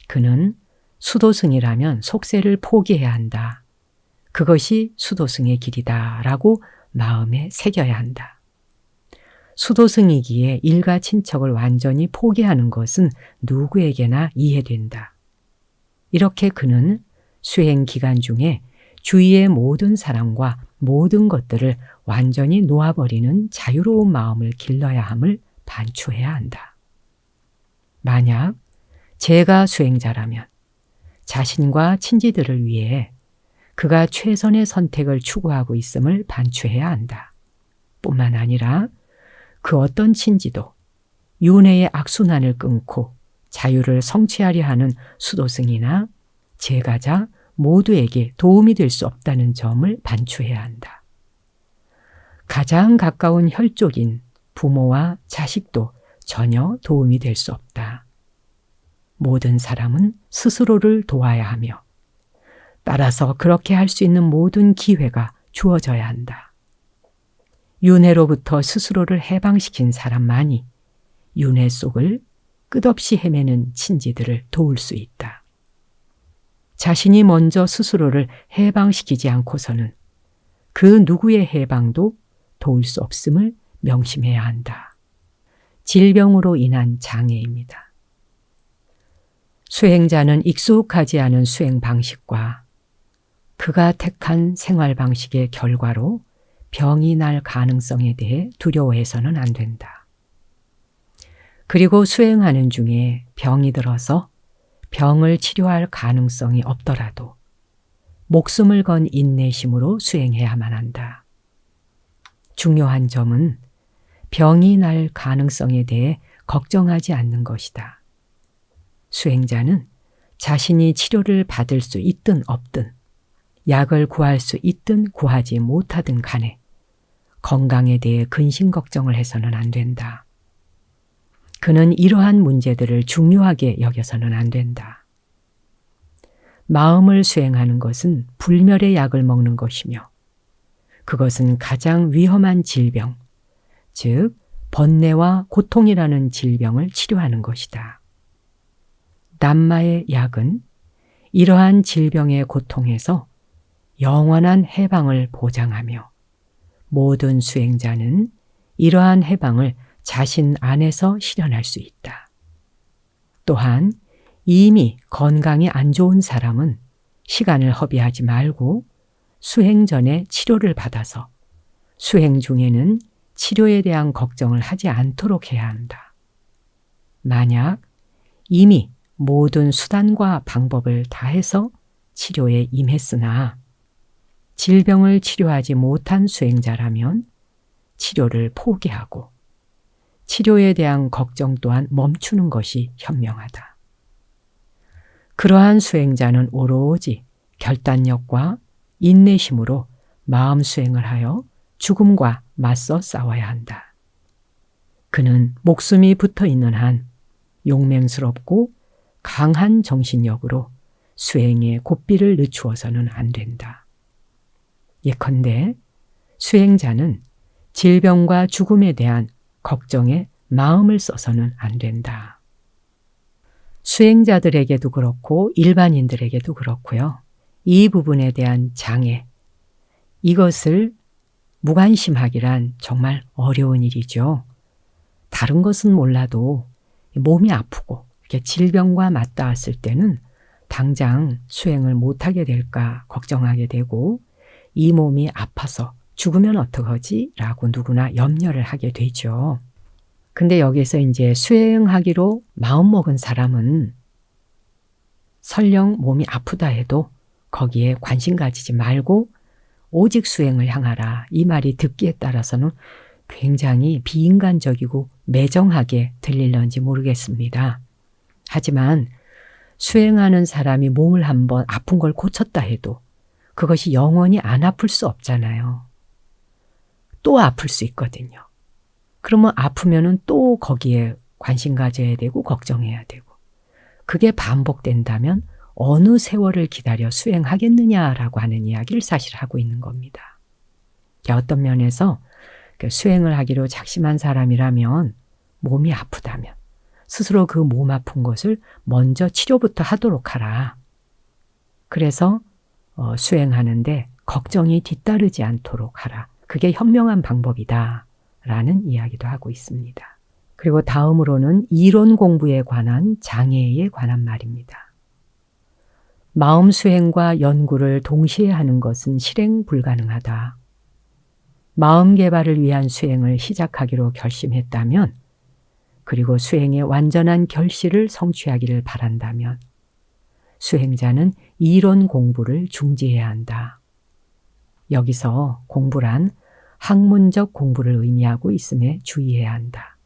그는 수도승이라면 속세를 포기해야 한다. 그것이 수도승의 길이다 라고 마음에 새겨야 한다. 수도승이기에 일가 친척을 완전히 포기하는 것은 누구에게나 이해된다. 이렇게 그는 수행 기간 중에 주위의 모든 사람과 모든 것들을 완전히 놓아버리는 자유로운 마음을 길러야 함을 반추해야 한다. 만약 제가 수행자라면 자신과 친지들을 위해 그가 최선의 선택을 추구하고 있음을 반추해야 한다. 뿐만 아니라 그 어떤 친지도 윤회의 악순환을 끊고 자유를 성취하려 하는 수도승이나 제가자 모두에게 도움이 될 수 없다는 점을 반추해야 한다. 가장 가까운 혈족인 부모와 자식도 전혀 도움이 될 수 없다. 모든 사람은 스스로를 도와야 하며 따라서 그렇게 할 수 있는 모든 기회가 주어져야 한다. 윤회로부터 스스로를 해방시킨 사람만이 윤회 속을 끝없이 헤매는 친지들을 도울 수 있다. 자신이 먼저 스스로를 해방시키지 않고서는 그 누구의 해방도 도울 수 없음을 명심해야 한다. 질병으로 인한 장애입니다. 수행자는 익숙하지 않은 수행 방식과 그가 택한 생활 방식의 결과로 병이 날 가능성에 대해 두려워해서는 안 된다. 그리고 수행하는 중에 병이 들어서 병을 치료할 가능성이 없더라도 목숨을 건 인내심으로 수행해야만 한다. 중요한 점은 병이 날 가능성에 대해 걱정하지 않는 것이다. 수행자는 자신이 치료를 받을 수 있든 없든 약을 구할 수 있든 구하지 못하든 간에 건강에 대해 근심 걱정을 해서는 안 된다. 그는 이러한 문제들을 중요하게 여겨서는 안 된다. 마음을 수행하는 것은 불멸의 약을 먹는 것이며 그것은 가장 위험한 질병, 즉 번뇌와 고통이라는 질병을 치료하는 것이다. 남마의 약은 이러한 질병의 고통에서 영원한 해방을 보장하며 모든 수행자는 이러한 해방을 자신 안에서 실현할 수 있다. 또한 이미 건강이 안 좋은 사람은 시간을 허비하지 말고 수행 전에 치료를 받아서 수행 중에는 치료에 대한 걱정을 하지 않도록 해야 한다. 만약 이미 모든 수단과 방법을 다해서 치료에 임했으나 질병을 치료하지 못한 수행자라면 치료를 포기하고 치료에 대한 걱정 또한 멈추는 것이 현명하다. 그러한 수행자는 오로지 결단력과 인내심으로 마음 수행을 하여 죽음과 맞서 싸워야 한다. 그는 목숨이 붙어 있는 한 용맹스럽고 강한 정신력으로 수행에 고삐를 늦추어서는 안 된다. 예컨대 수행자는 질병과 죽음에 대한 걱정에 마음을 써서는 안 된다. 수행자들에게도 그렇고 일반인들에게도 그렇고요. 이 부분에 대한 장애, 이것을 무관심하기란 정말 어려운 일이죠. 다른 것은 몰라도 몸이 아프고 이렇게 질병과 맞닿았을 때는 당장 수행을 못하게 될까 걱정하게 되고 이 몸이 아파서 죽으면 어떡하지? 라고 누구나 염려를 하게 되죠. 근데 여기서 이제 수행하기로 마음먹은 사람은 설령 몸이 아프다 해도 거기에 관심 가지지 말고 오직 수행을 향하라. 이 말이 듣기에 따라서는 굉장히 비인간적이고 매정하게 들릴런지 모르겠습니다. 하지만 수행하는 사람이 몸을 한번 아픈 걸 고쳤다 해도 그것이 영원히 안 아플 수 없잖아요. 또 아플 수 있거든요. 그러면 아프면은 또 거기에 관심 가져야 되고 걱정해야 되고 그게 반복된다면 어느 세월을 기다려 수행하겠느냐라고 하는 이야기를 사실 하고 있는 겁니다. 어떤 면에서 수행을 하기로 작심한 사람이라면 몸이 아프다면 스스로 그 몸 아픈 것을 먼저 치료부터 하도록 하라. 그래서 수행하는데 걱정이 뒤따르지 않도록 하라. 그게 현명한 방법이다. 라는 이야기도 하고 있습니다. 그리고 다음으로는 이론 공부에 관한 장애에 관한 말입니다. 마음 수행과 연구를 동시에 하는 것은 실행 불가능하다. 마음 개발을 위한 수행을 시작하기로 결심했다면 그리고 수행의 완전한 결실을 성취하기를 바란다면 수행자는 이론 공부를 중지해야 한다. 여기서 공부란 학문적 공부를 의미하고 있음에 주의해야 한다.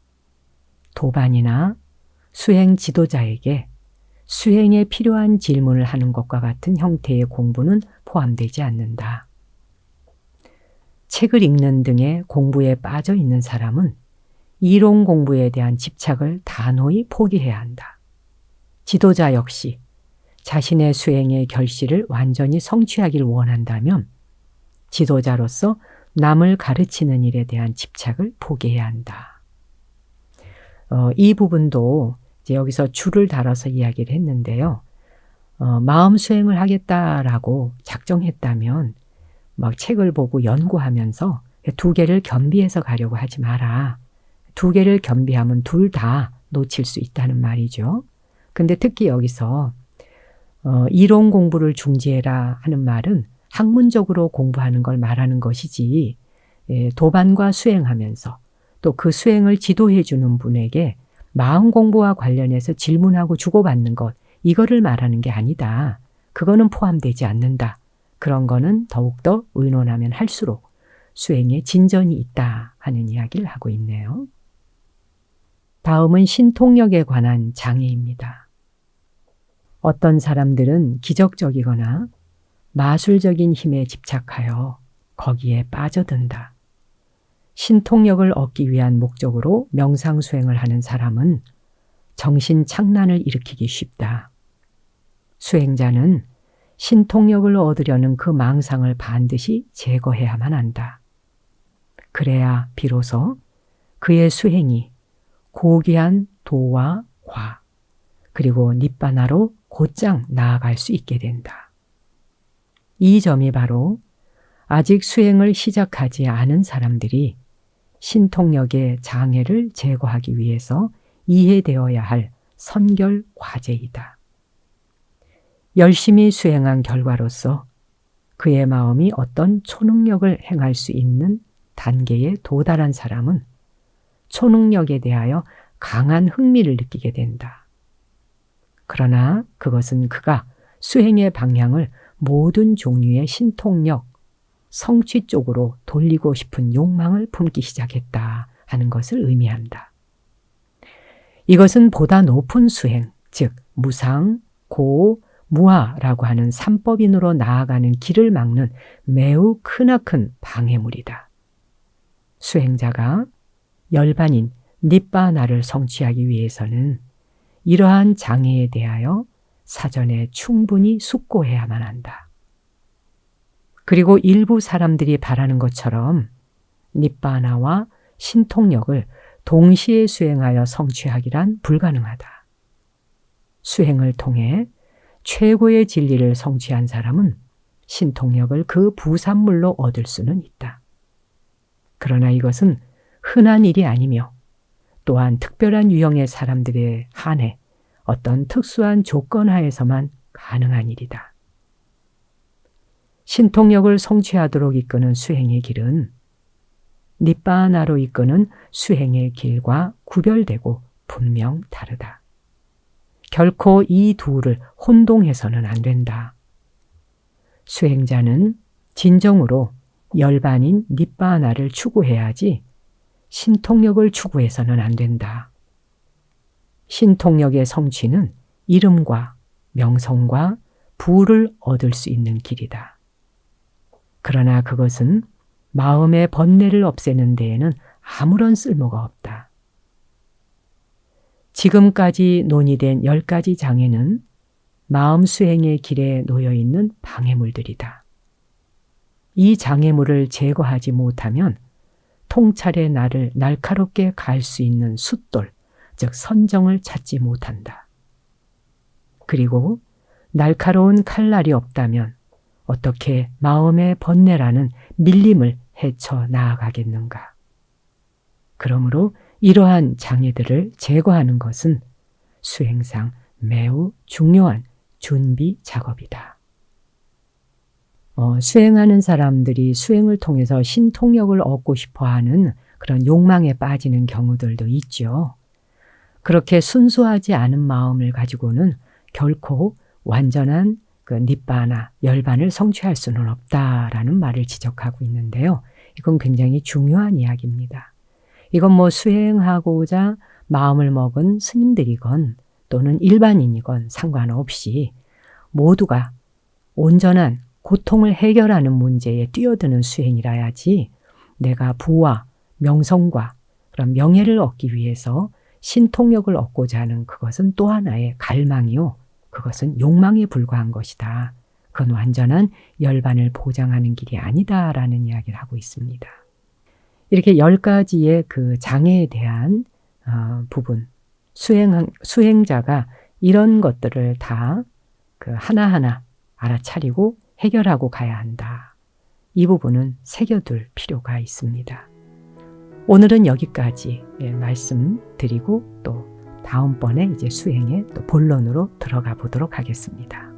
도반이나 수행 지도자에게 수행에 필요한 질문을 하는 것과 같은 형태의 공부는 포함되지 않는다. 책을 읽는 등의 공부에 빠져 있는 사람은 이론 공부에 대한 집착을 단호히 포기해야 한다. 지도자 역시 자신의 수행의 결실을 완전히 성취하기를 원한다면 지도자로서 남을 가르치는 일에 대한 집착을 포기해야 한다. 이 부분도 이제 여기서 줄을 달아서 이야기를 했는데요. 마음 수행을 하겠다라고 작정했다면 막 책을 보고 연구하면서 두 개를 겸비해서 가려고 하지 마라. 두 개를 겸비하면 둘 다 놓칠 수 있다는 말이죠. 근데 특히 여기서 이론 공부를 중지해라 하는 말은 학문적으로 공부하는 걸 말하는 것이지, 도반과 수행하면서 또 그 수행을 지도해 주는 분에게 마음 공부와 관련해서 질문하고 주고받는 것, 이거를 말하는 게 아니다. 그거는 포함되지 않는다. 그런 거는 더욱더 의논하면 할수록 수행에 진전이 있다 하는 이야기를 하고 있네요. 다음은 신통력에 관한 장애입니다. 어떤 사람들은 기적적이거나 마술적인 힘에 집착하여 거기에 빠져든다. 신통력을 얻기 위한 목적으로 명상 수행을 하는 사람은 정신 착란을 일으키기 쉽다. 수행자는 신통력을 얻으려는 그 망상을 반드시 제거해야만 한다. 그래야 비로소 그의 수행이 고귀한 도와 과, 그리고 니바나로 곧장 나아갈 수 있게 된다. 이 점이 바로 아직 수행을 시작하지 않은 사람들이 신통력의 장애를 제거하기 위해서 이해되어야 할 선결 과제이다. 열심히 수행한 결과로서 그의 마음이 어떤 초능력을 행할 수 있는 단계에 도달한 사람은 초능력에 대하여 강한 흥미를 느끼게 된다. 그러나 그것은 그가 수행의 방향을 모든 종류의 신통력, 성취 쪽으로 돌리고 싶은 욕망을 품기 시작했다 하는 것을 의미한다. 이것은 보다 높은 수행, 즉 무상, 고, 무아라고 하는 삼법인으로 나아가는 길을 막는 매우 크나큰 방해물이다. 수행자가 열반인 니바나를 성취하기 위해서는 이러한 장애에 대하여 사전에 충분히 숙고해야만 한다. 그리고 일부 사람들이 바라는 것처럼 니바나와 신통력을 동시에 수행하여 성취하기란 불가능하다. 수행을 통해 최고의 진리를 성취한 사람은 신통력을 그 부산물로 얻을 수는 있다. 그러나 이것은 흔한 일이 아니며 또한 특별한 유형의 사람들에 한해 어떤 특수한 조건 하에서만 가능한 일이다. 신통력을 성취하도록 이끄는 수행의 길은 니바나로 이끄는 수행의 길과 구별되고 분명 다르다. 결코 이 둘을 혼동해서는 안 된다. 수행자는 진정으로 열반인 니바나를 추구해야지 신통력을 추구해서는 안 된다. 신통력의 성취는 이름과 명성과 부를 얻을 수 있는 길이다. 그러나 그것은 마음의 번뇌를 없애는 데에는 아무런 쓸모가 없다. 지금까지 논의된 10가지 장애는 마음 수행의 길에 놓여 있는 방해물들이다. 이 장애물을 제거하지 못하면 통찰의 나를 날카롭게 갈 수 있는 숫돌, 즉 선정을 찾지 못한다. 그리고 날카로운 칼날이 없다면 어떻게 마음의 번뇌라는 밀림을 헤쳐 나아가겠는가. 그러므로 이러한 장애들을 제거하는 것은 수행상 매우 중요한 준비 작업이다. 수행하는 사람들이 수행을 통해서 신통력을 얻고 싶어하는 그런 욕망에 빠지는 경우들도 있죠. 그렇게 순수하지 않은 마음을 가지고는 결코 완전한 그 니바나, 열반을 성취할 수는 없다라는 말을 지적하고 있는데요. 이건 굉장히 중요한 이야기입니다. 이건 뭐 수행하고자 마음을 먹은 스님들이건 또는 일반인이건 상관없이 모두가 온전한 고통을 해결하는 문제에 뛰어드는 수행이라야지 내가 부와 명성과 그런 명예를 얻기 위해서 신통력을 얻고자 하는 그것은 또 하나의 갈망이요. 그것은 욕망에 불과한 것이다. 그건 완전한 열반을 보장하는 길이 아니다라는 이야기를 하고 있습니다. 이렇게 10가지의 그 장애에 대한 부분, 수행자가 이런 것들을 다 그 하나하나 알아차리고 해결하고 가야 한다. 이 부분은 새겨둘 필요가 있습니다. 오늘은 여기까지 말씀드리고 또 다음번에 이제 수행의 또 본론으로 들어가 보도록 하겠습니다.